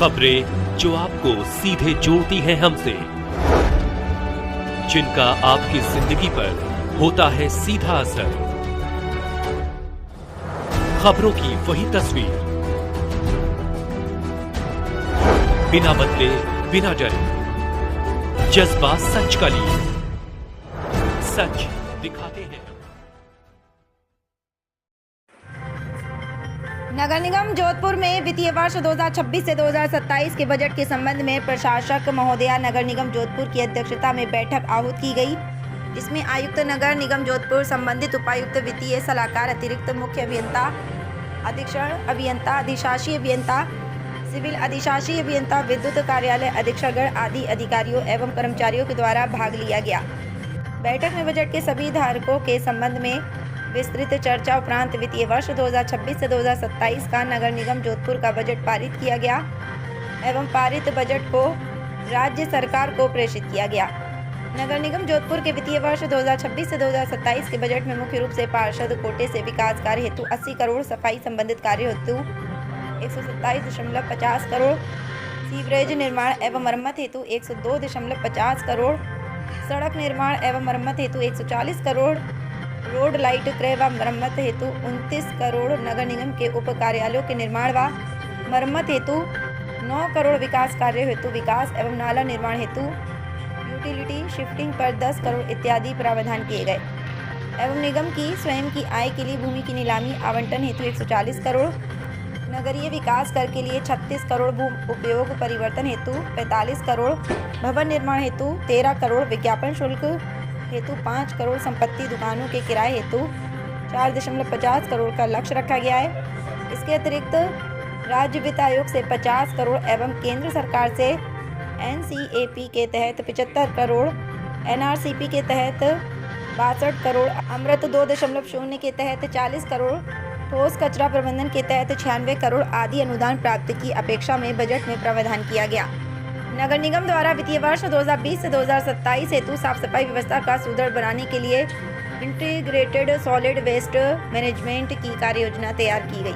खबरें जो आपको सीधे जोड़ती हैं हमसे, जिनका आपकी जिंदगी पर होता है सीधा असर। खबरों की वही तस्वीर, बिना बदले बिना डरे, जज्बा सच का लिए, सच दिखाते हैं। नगर निगम जोधपुर में वित्तीय वर्ष 2026 से 2027 के बजट के संबंध में प्रशासक महोदया नगर निगम जोधपुर की अध्यक्षता में बैठक आहूत की गई, जिसमें आयुक्त नगर निगम जोधपुर, संबंधित उपायुक्त, वित्तीय सलाहकार, अतिरिक्त मुख्य अभियंता, अधीक्षण अभियंता, अधिशासी अभियंता, सिविल अधिशासी अभियंता, विद्युत कार्यालय अधीक्षकगण आदि अधिकारियों एवं कर्मचारियों के द्वारा भाग लिया गया। बैठक में बजट के सभी धारकों के संबंध में विस्तृत चर्चा उपरांत वित्तीय वर्ष 2026 से 2027 का नगर निगम जोधपुर का बजट पारित किया गया एवं पारित बजट को राज्य सरकार को प्रेषित किया गया। नगर निगम जोधपुर के वित्तीय वर्ष 2026 से 2027 के बजट में मुख्य रूप से पार्षद कोटे से विकास कार्य हेतु 80 करोड़, सफाई संबंधित कार्य हेतु 127.50 करोड़, सीवरेज निर्माण एवं मरम्मत हेतु 102.50 करोड़, सड़क निर्माण एवं मरम्मत हेतु 140 करोड़, रोड लाइट क्रय व मरम्मत हेतु 29 करोड़, नगर निगम के उप कार्यालयों के निर्माण व मरम्मत हेतु 9 करोड़, विकास कार्य हेतु विकास एवं नाला निर्माण हेतु यूटिलिटी शिफ्टिंग पर 10 करोड़ इत्यादि प्रावधान किए गए एवं निगम की स्वयं की आय के लिए भूमि की नीलामी आवंटन हेतु 140 करोड़, नगरीय विकास कर के लिए 36 करोड़, भू उपयोग परिवर्तन हेतु 45 करोड़, भवन निर्माण हेतु 13 करोड़, विज्ञापन शुल्क हेतु 5 करोड़, संपत्ति दुकानों के किराए हेतु 4.50 करोड़ का लक्ष्य रखा गया है। इसके अतिरिक्त राज्य वित्त आयोग से 50 करोड़ एवं केंद्र सरकार से NCAP के तहत 75 करोड़, NRCP के तहत 62 करोड़, अमृत 2.0 के तहत 40 करोड़, ठोस कचरा प्रबंधन के तहत 96 करोड़ आदि अनुदान प्राप्ति की अपेक्षा में बजट में प्रावधान किया गया। नगर निगम द्वारा वित्तीय वर्ष 2020 से 2027 हेतु साफ सफाई व्यवस्था का सुदृढ़ बनाने के लिए इंटीग्रेटेड सॉलिड वेस्ट मैनेजमेंट की कार्य योजना तैयार की गई।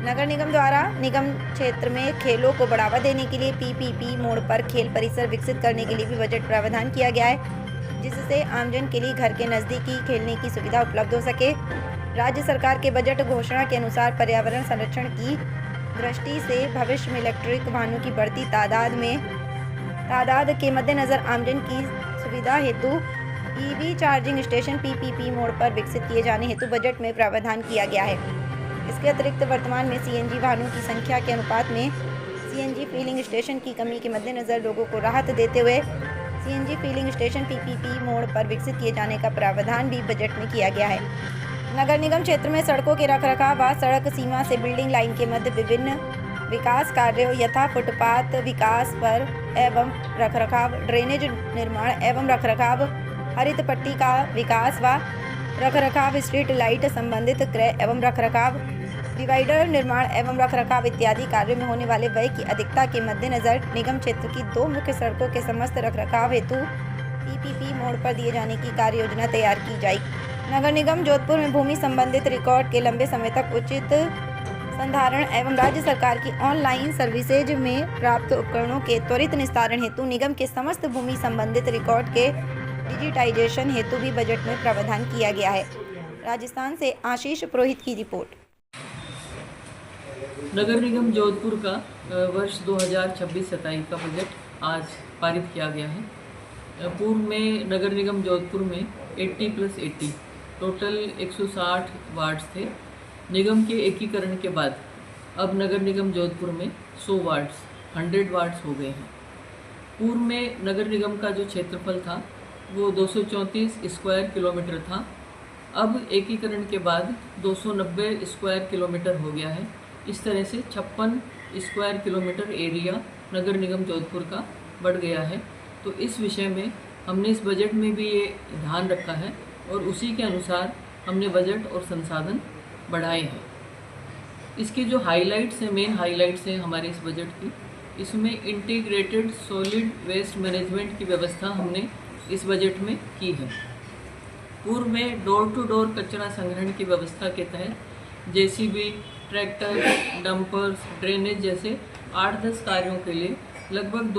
नगर निगम द्वारा निगम क्षेत्र में खेलों को बढ़ावा देने के लिए PPP मोड पर खेल परिसर विकसित करने के लिए भी बजट प्रावधान किया गया है, जिससे आमजन के लिए घर के नज़दीकी खेलने की सुविधा उपलब्ध हो सके। राज्य सरकार के बजट घोषणा के अनुसार पर्यावरण संरक्षण की दृष्टि से भविष्य में इलेक्ट्रिक वाहनों की बढ़ती तादाद के मद्देनजर आमजन की सुविधा हेतु EV charging station PPP mode पर विकसित किए जाने हेतु बजट में प्रावधान किया गया है। इसके अतिरिक्त वर्तमान में CNG वाहनों की संख्या के अनुपात में CNG फिलिंग स्टेशन की कमी के मद्देनजर लोगों को राहत देते हुए CNG filling station PPP mode पर विकसित किए जाने का प्रावधान भी बजट में किया गया है। नगर निगम क्षेत्र में सड़कों के रखरखाव व सड़क सीमा से बिल्डिंग लाइन के मध्य विभिन्न विकास कार्यों यथा फुटपाथ विकास पर एवं रखरखाव, ड्रेनेज निर्माण एवं रखरखाव, हरित पट्टी का विकास व रखरखाव, स्ट्रीट लाइट संबंधित क्रय एवं रखरखाव, डिवाइडर निर्माण एवं रखरखाव इत्यादि कार्यों में होने वाले व्यय की अधिकता के मद्देनजर निगम क्षेत्र की 2 मुख्य सड़कों के समस्त रखरखाव हेतु PPP मोड पर दिए जाने की कार्य योजना तैयार की जाएगी। नगर निगम जोधपुर में भूमि संबंधित रिकॉर्ड के लंबे समय तक उचित संधारण एवं राज्य सरकार की ऑनलाइन सर्विसेज में प्राप्त उपकरणों के त्वरित निस्तारण हेतु निगम के समस्त भूमि संबंधित रिकॉर्ड के डिजिटाइजेशन हेतु भी बजट में प्रावधान किया गया है। राजस्थान से आशीष पुरोहित की रिपोर्ट। नगर निगम जोधपुर का वर्ष 2026-27 का बजट आज पारित किया गया है। पूर्व में नगर निगम जोधपुर में 80+80 टोटल 160 वार्ड्स थे। निगम के एकीकरण के बाद अब नगर निगम जोधपुर में 100 वार्ड्स 100 वार्ड्स हो गए हैं। पूर्व में नगर निगम का जो क्षेत्रफल था वो 234 स्क्वायर किलोमीटर था। अब एकीकरण के बाद 290 स्क्वायर किलोमीटर हो गया है। इस तरह से 56 स्क्वायर किलोमीटर एरिया नगर निगम जोधपुर का बढ़ गया है। तो इस विषय में हमने इस बजट में भी ये ध्यान रखा है और उसी के अनुसार हमने बजट और संसाधन बढ़ाए हैं। इसके जो हाइलाइट्स हैं, मेन हाइलाइट्स हैं हमारे इस बजट की, इसमें इंटीग्रेटेड सॉलिड वेस्ट मैनेजमेंट की व्यवस्था हमने इस बजट में की है। पूर्व में डोर टू डोर कचरा संग्रहण की व्यवस्था के तहत JCB, ट्रैक्टर, डंपर्स, ड्रेनेज जैसे 8-10 कार्यों के लिए लगभग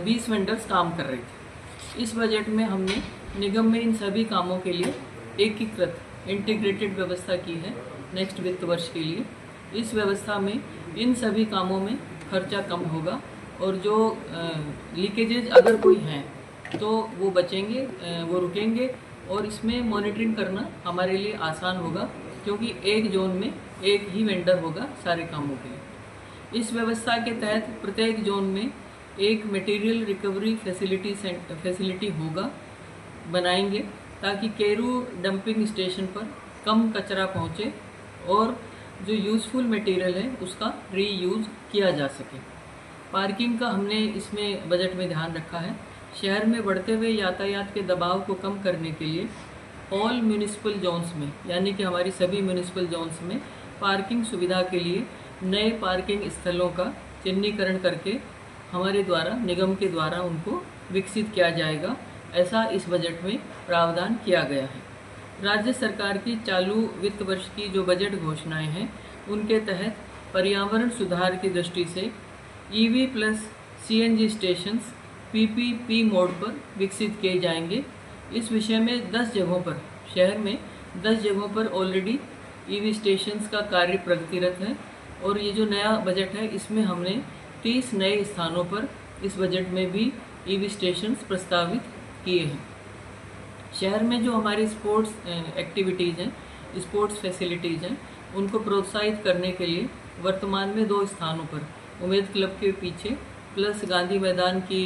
20 वेंडर्स काम कर रहे थे। इस बजट में हमने निगम में इन सभी कामों के लिए एकीकृत इंटीग्रेटेड व्यवस्था की है नेक्स्ट वित्त वर्ष के लिए। इस व्यवस्था में इन सभी कामों में खर्चा कम होगा और जो लीकेजेज अगर कोई हैं तो वो बचेंगे, वो रुकेंगे और इसमें मॉनिटरिंग करना हमारे लिए आसान होगा क्योंकि एक जोन में एक ही वेंडर होगा सारे कामों के लिए। इस व्यवस्था के तहत प्रत्येक जोन में एक मटेरियल रिकवरी फैसिलिटी होगा बनाएंगे ताकि केरू डंपिंग स्टेशन पर कम कचरा पहुंचे और जो यूज़फुल मटेरियल है उसका रीयूज़ किया जा सके। पार्किंग का हमने इसमें बजट में ध्यान रखा है। शहर में बढ़ते हुए यातायात के दबाव को कम करने के लिए ऑल म्यूनिसिपल जोन्स में यानी कि हमारी सभी म्यूनिसिपल जोन्स में पार्किंग सुविधा के लिए नए पार्किंग स्थलों का चिन्हीकरण करके हमारे द्वारा निगम के द्वारा उनको विकसित किया जाएगा, ऐसा इस बजट में प्रावधान किया गया है। राज्य सरकार की चालू वित्त वर्ष की जो बजट घोषणाएं हैं उनके तहत पर्यावरण सुधार की दृष्टि से EV plus CNG stations PPP mode पर विकसित किए जाएंगे। इस विषय में 10 जगहों पर शहर में 10 जगहों पर ऑलरेडी EV स्टेशंस का कार्य प्रगतिरत है और ये जो नया बजट है इसमें हमने 30 नए स्थानों पर इस बजट में भी EV स्टेशंस प्रस्तावित किए हैं। शहर में जो हमारी स्पोर्ट्स एक्टिविटीज़ हैं, स्पोर्ट्स फैसिलिटीज़ हैं, उनको प्रोत्साहित करने के लिए वर्तमान में 2 स्थानों पर उमेद क्लब के पीछे प्लस गांधी मैदान की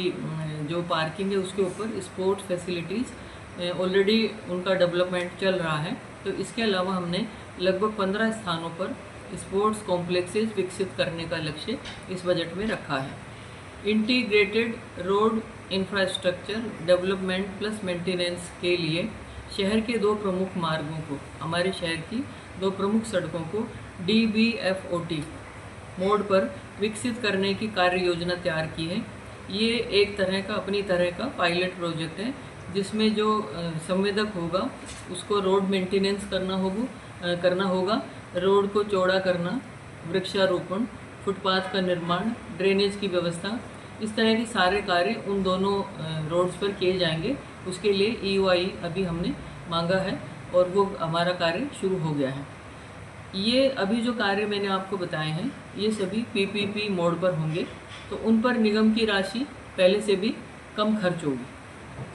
जो पार्किंग है उसके ऊपर स्पोर्ट्स फैसिलिटीज़ ऑलरेडी उनका डेवलपमेंट चल रहा है। तो इसके अलावा हमने लगभग 15 स्थानों पर स्पोर्ट्स कॉम्प्लेक्सेस विकसित करने का लक्ष्य इस बजट में रखा है। Integrated road infrastructure development plus maintenance के लिए शहर के 2 प्रमुख मार्गों को, हमारे शहर की 2 प्रमुख सड़कों को DBFOT मोड पर विकसित करने की कार्य योजना तैयार की है। ये एक तरह का अपनी तरह का पायलट प्रोजेक्ट है जिसमें जो संवेदक होगा उसको रोड मेंटेनेंस करना होगा, रोड को चौड़ा करना, वृक्षारोपण, फुटपाथ का निर्माण, ड्रेनेज की व्यवस्था, इस तरह के सारे कार्य उन दोनों रोड्स पर किए जाएंगे। उसके लिए EOI अभी हमने मांगा है और वो हमारा कार्य शुरू हो गया है। ये अभी जो कार्य मैंने आपको बताए हैं ये सभी PPP मोड पर होंगे तो उन पर निगम की राशि पहले से भी कम खर्च होगी।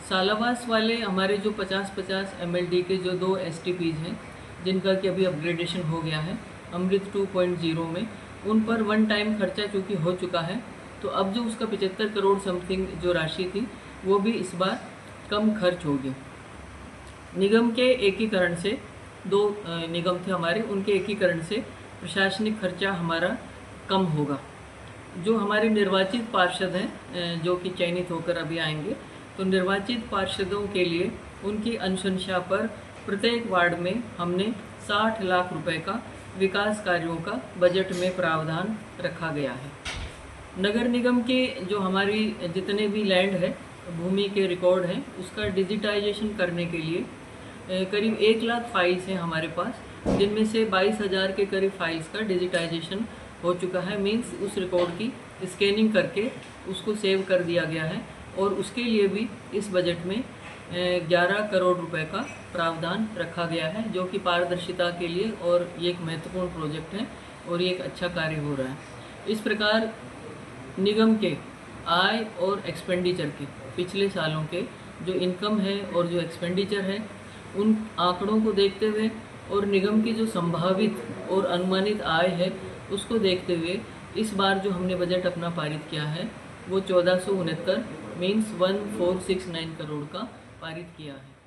सालावास वाले हमारे जो 50-50 MLD के जो 2 STPs हैं जिनका कि अभी अपग्रेडेशन हो गया है अमृत 2.0 में, उन पर वन टाइम खर्चा चूँकि हो चुका है तो अब जो उसका 75 करोड़ समथिंग जो राशि थी वो भी इस बार कम खर्च होगी। निगम के एकीकरण से 2 निगम थे हमारे, उनके एकीकरण से प्रशासनिक खर्चा हमारा कम होगा। जो हमारे निर्वाचित पार्षद हैं जो कि चयनित होकर अभी आएंगे तो निर्वाचित पार्षदों के लिए उनकी अनुशंसा पर प्रत्येक वार्ड में हमने 60 लाख रुपए का विकास कार्यों का बजट में प्रावधान रखा गया है। नगर निगम के जो हमारी जितने भी लैंड है, भूमि के रिकॉर्ड हैं, उसका डिजिटाइजेशन करने के लिए करीब 1 लाख फाइल्स हैं हमारे पास, जिनमें से 22,000 के करीब फाइल्स का डिजिटाइजेशन हो चुका है। मीन्स उस रिकॉर्ड की स्कैनिंग करके उसको सेव कर दिया गया है और उसके लिए भी इस बजट में 11 करोड़ रुपए का प्रावधान रखा गया है जो कि पारदर्शिता के लिए और ये एक महत्वपूर्ण प्रोजेक्ट है और ये एक अच्छा कार्य हो रहा है। इस प्रकार निगम के आय और एक्सपेंडिचर के पिछले सालों के जो इनकम है और जो एक्सपेंडिचर है उन आंकड़ों को देखते हुए और निगम की जो संभावित और अनुमानित आय है उसको देखते हुए इस बार जो हमने बजट अपना पारित किया है वो 1469 मीन्स 1469 करोड़ का पारित किया है।